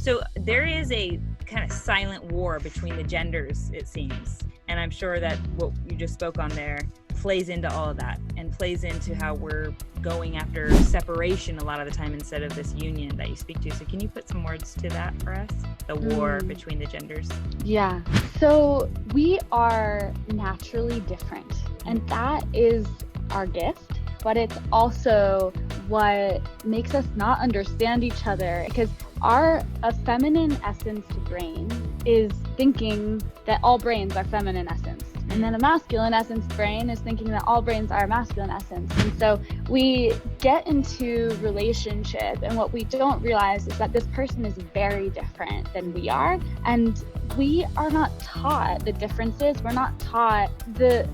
So there is a kind of silent war between the genders, it seems. And I'm sure that what you just spoke on there plays into all of that and plays into how we're going after separation a lot of the time instead of this union that you speak to. So can you put some words to that for us? The war between the genders? Yeah. So we are naturally different, and that is our gift, but it's also what makes us not understand each other, because a feminine essence brain is thinking that all brains are feminine essence. And then a masculine essence brain is thinking that all brains are masculine essence. And so we get into relationship, and what we don't realize is that this person is very different than we are. And we are not taught the differences. We're not taught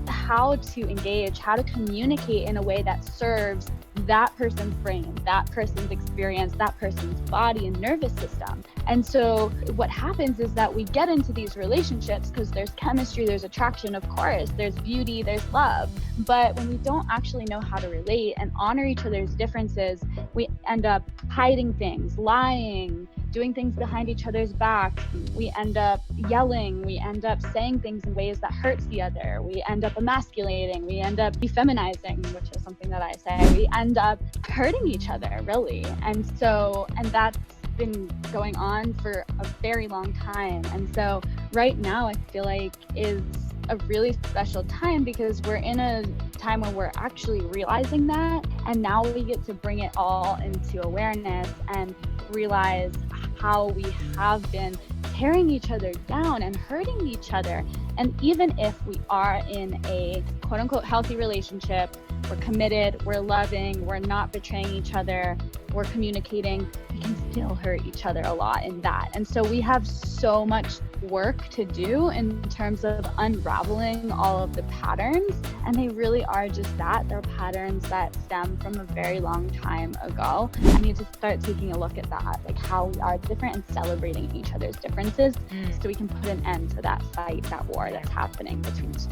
how to engage, how to communicate in a way that serves that person's brain, that person's experience, that person's body and nervous system. And so what happens is that we get into these relationships because there's chemistry, there's attraction, of course, there's beauty, there's love. But when we don't actually know how to relate and honor each other's differences, we end up hiding things, lying, doing things behind each other's backs. We end up yelling. We end up saying things in ways that hurts the other. We end up emasculating. We end up defeminizing, which is something that I say. We end up hurting each other, really. And that's been going on for a very long time. And so right now, I feel like is a really special time because we're in a time when we're actually realizing that. And now we get to bring it all into awareness and realize how we have been tearing each other down and hurting each other. And even if we are in a quote unquote healthy relationship, we're committed, we're loving, we're not betraying each other, we're communicating, we can still hurt each other a lot in that. And so we have so much work to do in terms of unraveling all of the patterns. And they really are just that. They're patterns that stem from a very long time ago. I need to start taking a look at that, like how we are different and celebrating each other's differences so we can put an end to that fight, that war that's happening between us.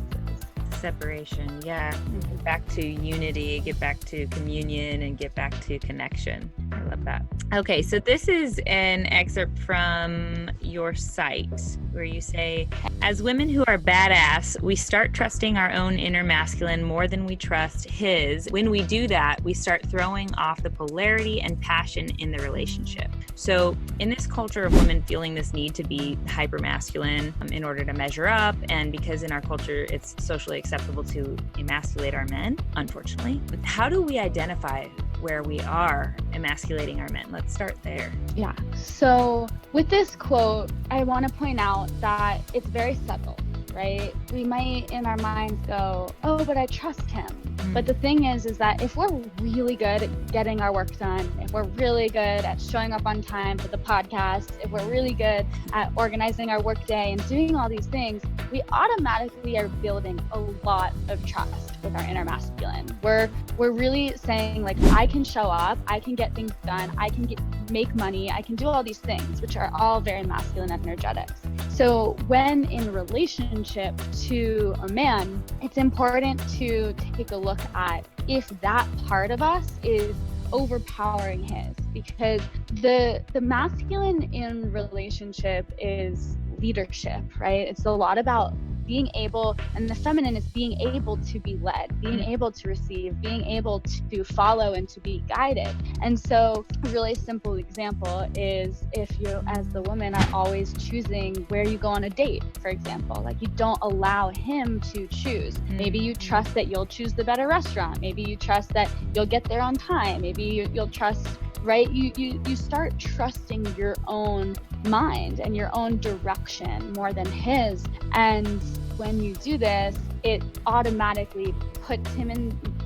Separation, yeah. Get back to unity, get back to communion, and get back to connection. I love that. Okay, so this is an excerpt from your site where you say, as women who are badass, we start trusting our own inner masculine more than we trust his. When we do that, we start throwing off the polarity and passion in the relationship. So in this culture of women feeling this need to be hyper masculine in order to measure up, and because in our culture it's socially acceptable to emasculate our men, unfortunately, how do we identify where we are emasculating our men? Let's start there. Yeah. So with this quote, I want to point out that it's very subtle, right? We might in our minds go, oh, but I trust him. But the thing is that if we're really good at getting our work done, if we're really good at showing up on time for the podcast, if we're really good at organizing our work day and doing all these things, we automatically are building a lot of trust with our inner masculine. We're really saying, like, I can show up, I can get things done, I can make money, I can do all these things, which are all very masculine energetics. So when in relationship to a man, it's important to take a look at if that part of us is overpowering his, because the masculine in relationship is leadership, right? It's a lot about being able, and the feminine is being able to be led, being able to receive, being able to follow and to be guided. And so a really simple example is if you as the woman are always choosing where you go on a date, for example, like you don't allow him to choose. Maybe you trust that you'll choose the better restaurant. Maybe you trust that you'll get there on time. Maybe you'll trust, right? You start trusting your own mind and your own direction more than his. And when you do this, it automatically puts him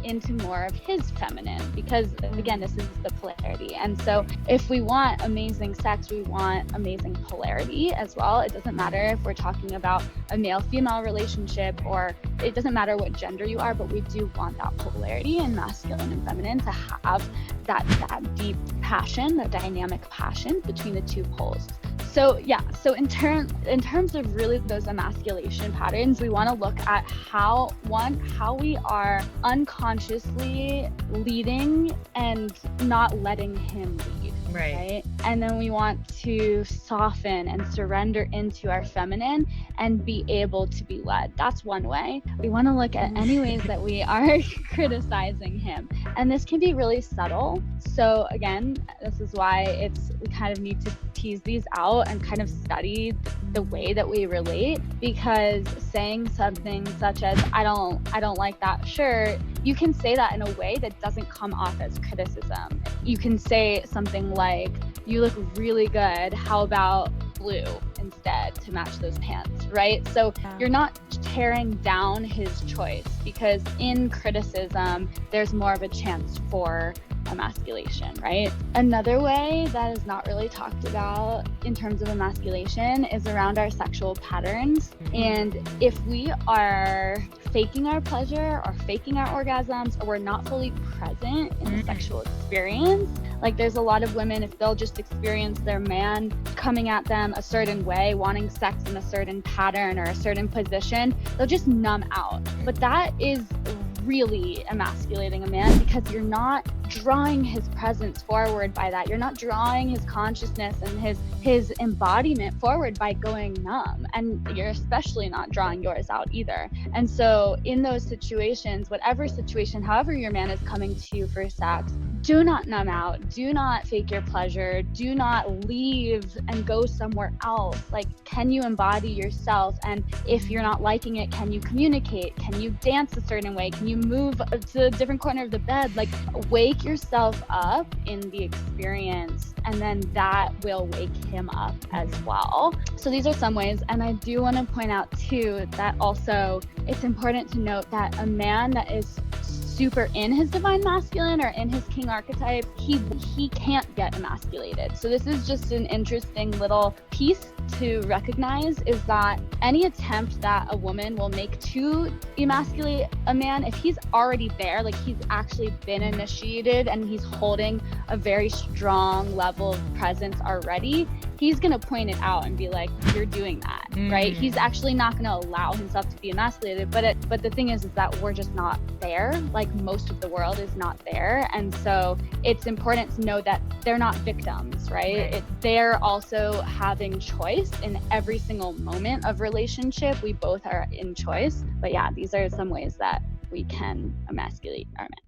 into more of his feminine, because again, this is the polarity. And so if we want amazing sex, we want amazing polarity as well. It doesn't matter if we're talking about a male-female relationship, or it doesn't matter what gender you are, but we do want that polarity in masculine and feminine to have that deep passion, that dynamic passion between the two poles. So yeah, so in terms of really those emasculation patterns, we want to look at how we are unconsciously leading and not letting him lead. Right. And then we want to soften and surrender into our feminine and be able to be led. That's one way. We want to look at any ways that we are criticizing him. And this can be really subtle. So again, this is why we kind of need to tease these out and kind of study the way that we relate, because saying something such as, I don't like that shirt, you can say that in a way that doesn't come off as criticism. You can say something like, you look really good, how about blue instead to match those pants, right? So you're not tearing down his choice, because in criticism, there's more of a chance for emasculation, right? Another way that is not really talked about in terms of emasculation is around our sexual patterns. And if we are faking our pleasure or faking our orgasms, or we're not fully present in the sexual experience, like there's a lot of women, if they'll just experience their man coming at them a certain way, wanting sex in a certain pattern or a certain position, they'll just numb out. But that is really emasculating a man, because you're not drawing his presence forward by that. You're not drawing his consciousness and his embodiment forward by going numb. And you're especially not drawing yours out either. And so in those situations, whatever situation, however your man is coming to you for sex, do not numb out. Do not fake your pleasure. Do not leave and go somewhere else. Like, can you embody yourself? And if you're not liking it, can you communicate? Can you dance a certain way? Can you move to a different corner of the bed? Like, wake yourself up in the experience, and then that will wake him up as well. So these are some ways. And I do want to point out too that also it's important to note that a man that is super in his divine masculine or in his king archetype, he can't get emasculated. So this is just an interesting little piece to recognize, is that any attempt that a woman will make to emasculate a man, if he's already there, like he's actually been initiated and he's holding a very strong level of presence already, he's going to point it out and be like, you're doing that, right? He's actually not going to allow himself to be emasculated. But the thing is that we're just not there. Like, most of the world is not there. And so it's important to know that they're not victims, right? They're also having choice in every single moment of relationship. We both are in choice. But yeah, these are some ways that we can emasculate our men.